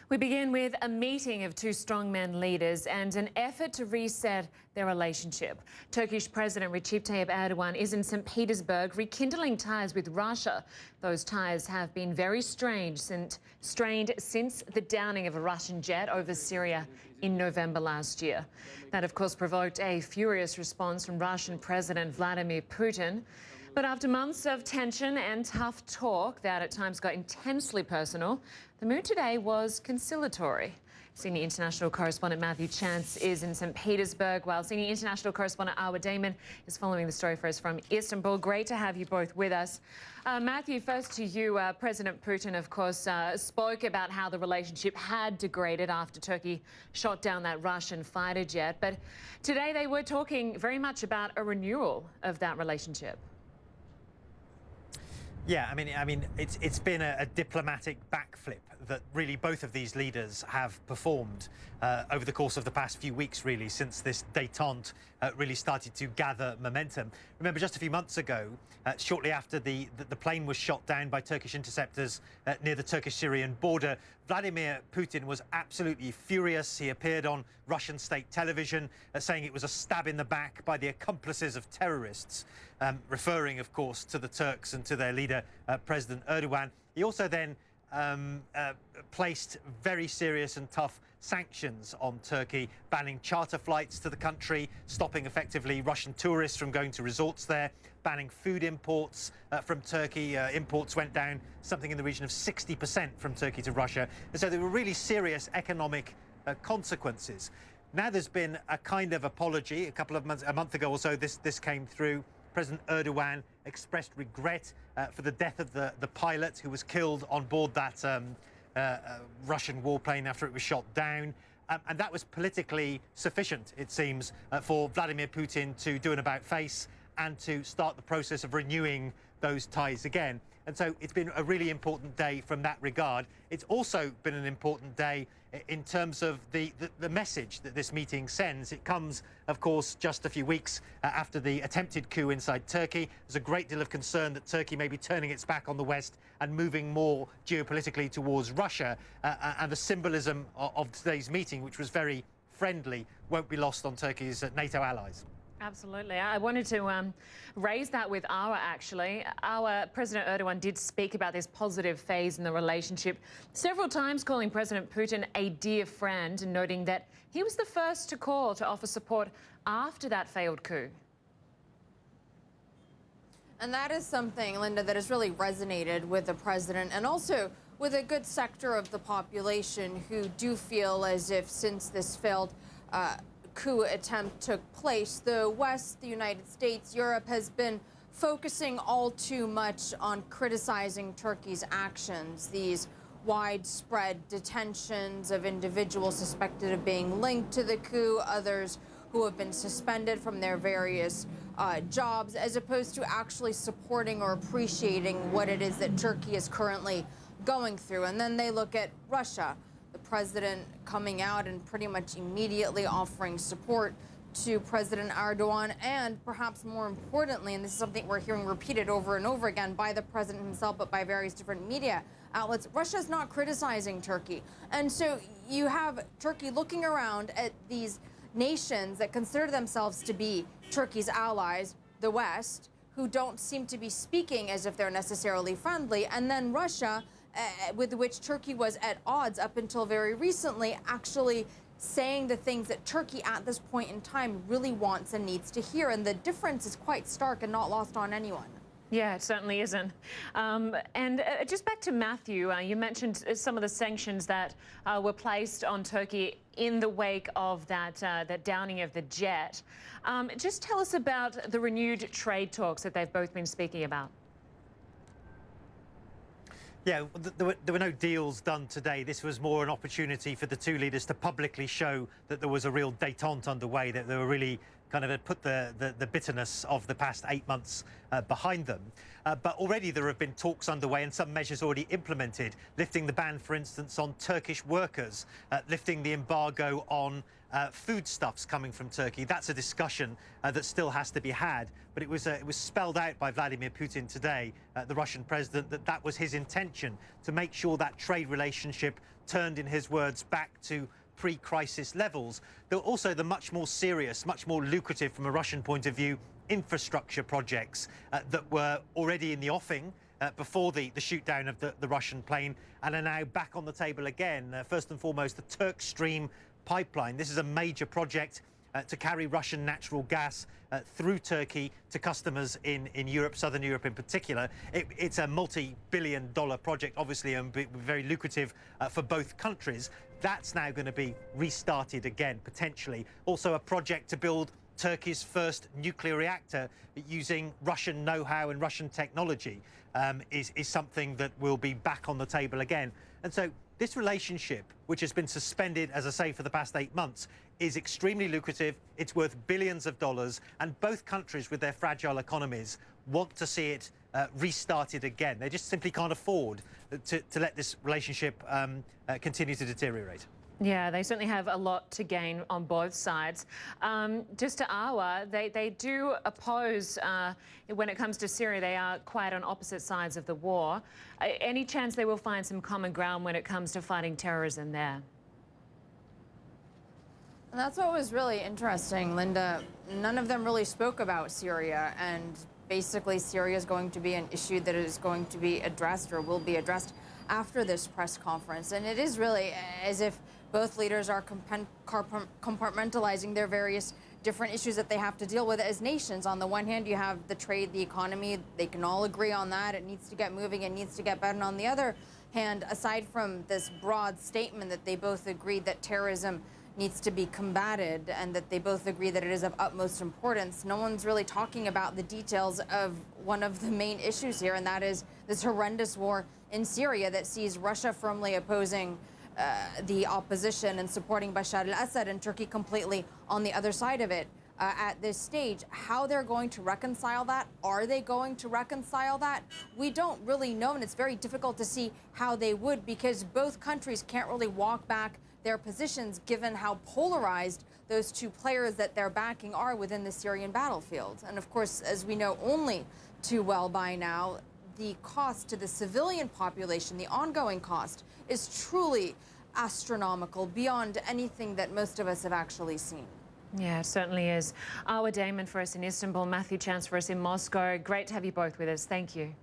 We begin with a meeting of two strongman leaders and an effort to reset their relationship. Turkish President Recep Tayyip Erdogan is in St. Petersburg rekindling ties with Russia. Those ties have been very strained since the downing of a Russian jet over Syria in November last year. That, of course, provoked a furious response from Russian President Vladimir Putin. But after months of tension and tough talk that at times got intensely personal, the mood today was conciliatory. Senior international correspondent Matthew Chance is in St. Petersburg, while senior international correspondent Arwa Damon is following the story for us from Istanbul. Great to have you both with us. Matthew, first to you. President Putin, of course, spoke about how the relationship had degraded after Turkey shot down that Russian fighter jet. But today they were talking very much about a renewal of that relationship. Yeah, I mean, it's been a diplomatic backflip that really both of these leaders have performed over the course of the past few weeks, really, since this détente really started to gather momentum. Remember, just a few months ago, shortly after the plane was shot down by Turkish interceptors near the Turkish-Syrian border, Vladimir Putin was absolutely furious. He appeared on Russian state television saying it was a stab in the back by the accomplices of terrorists, referring, of course, to the Turks and to their leader, President Erdogan. He also then placed very serious and tough sanctions on Turkey, banning charter flights to the country, stopping effectively Russian tourists from going to resorts there, banning food imports from Turkey. Imports went down something in the region of 60% from Turkey to Russia. And so there were really serious economic consequences. Now there's been a kind of apology. A month ago or so, this came through. President Erdogan expressed regret for the death of the pilot who was killed on board that Russian warplane after it was shot down. And that was politically sufficient, it seems, for Vladimir Putin to do an about-face and to start the process of renewing those ties again. And so it's been a really important day from that regard. It's also been an important day in terms of the message that this meeting sends. It comes, of course, just a few weeks after the attempted coup inside Turkey. There's a great deal of concern that Turkey may be turning its back on the West and moving more geopolitically towards Russia. And the symbolism of today's meeting, which was very friendly, won't be lost on Turkey's NATO allies. Absolutely. I wanted to raise that with Arwa, actually. Our President Erdogan did speak about this positive phase in the relationship, several times calling President Putin a dear friend and noting that he was the first to call to offer support after that failed coup. And that is something, Lynda, that has really resonated with the president and also with a good sector of the population who do feel as if since this failed coup attempt took place, the West, the United States, Europe has been focusing all too much on criticizing Turkey's actions, these widespread detentions of individuals suspected of being linked to the coup, others who have been suspended from their various jobs, as opposed to actually supporting or appreciating what it is that Turkey is currently going through. And then they look at Russia. The president coming out and pretty much immediately offering support to President Erdogan, and perhaps more importantly, and this is something we're hearing repeated over and over again by the president himself, but by various different media outlets, Russia's not criticizing Turkey. And so you have Turkey looking around at these nations that consider themselves to be Turkey's allies, the West, who don't seem to be speaking as if they're necessarily friendly, and then Russia, with which Turkey was at odds up until very recently, actually saying the things that Turkey at this point in time really wants and needs to hear. And the difference is quite stark and not lost on anyone. Yeah, it certainly isn't. And just back to Matthew, you mentioned some of the sanctions that were placed on Turkey in the wake of that downing of the jet. Just tell us about the renewed trade talks that they've both been speaking about. Yeah, there were no deals done today. This was more an opportunity for the two leaders to publicly show that there was a real détente underway, that they were really kind of had put the bitterness of the past 8 months behind them. But already there have been talks underway and some measures already implemented, lifting the ban, for instance, on Turkish workers, lifting the embargo on foodstuffs coming from Turkey. That's a discussion that still has to be had. But it was spelled out by Vladimir Putin today, the Russian president, that was his intention, to make sure that trade relationship turned, in his words, back to pre-crisis levels. There were also the much more serious, much more lucrative from a Russian point of view, infrastructure projects that were already in the offing before the shoot down of the Russian plane and are now back on the table again. First and foremost, the Turk Stream pipeline. This is a major project to carry Russian natural gas through Turkey to customers in Europe, southern Europe in particular. It's a multi-billion-dollar project, obviously, and very lucrative for both countries. That's now going to be restarted again, potentially. Also a project to build Turkey's first nuclear reactor using Russian know-how and Russian technology is something that will be back on the table again. And so this relationship, which has been suspended, as I say, for the past 8 months, is extremely lucrative. It's worth billions of dollars, and both countries with their fragile economies want to see it restarted again. They just simply can't afford to let this relationship continue to deteriorate. Yeah, they certainly have a lot to gain on both sides. Just to Arwa, they do oppose, when it comes to Syria, they are quite on opposite sides of the war. Any chance they will find some common ground when it comes to fighting terrorism there? And that's what was really interesting, Linda. None of them really spoke about Syria, and basically Syria is going to be an issue that is going to be addressed or will be addressed after this press conference. And it is really as if both leaders are compartmentalizing their various different issues that they have to deal with as nations. On the one hand, you have the trade, the economy. They can all agree on that. It needs to get moving. It needs to get better. And on the other hand, aside from this broad statement that they both agreed that terrorism needs to be combated and that they both agree that it is of utmost importance, no one's really talking about the details of one of the main issues here, and that is this horrendous war in Syria that sees Russia firmly opposing the opposition and supporting Bashar al-Assad, and Turkey completely on the other side of it at this stage. How they're going to reconcile that? Are they going to reconcile that? We don't really know, and it's very difficult to see how they would, because both countries can't really walk back their positions given how polarized those two players that they're backing are within the Syrian battlefield. And of course, as we know only too well by now, the cost to the civilian population, the ongoing cost, is truly astronomical, beyond anything that most of us have actually seen. Yeah, it certainly is. Arwa Damon for us in Istanbul, Matthew Chance for us in Moscow. Great to have you both with us. Thank you.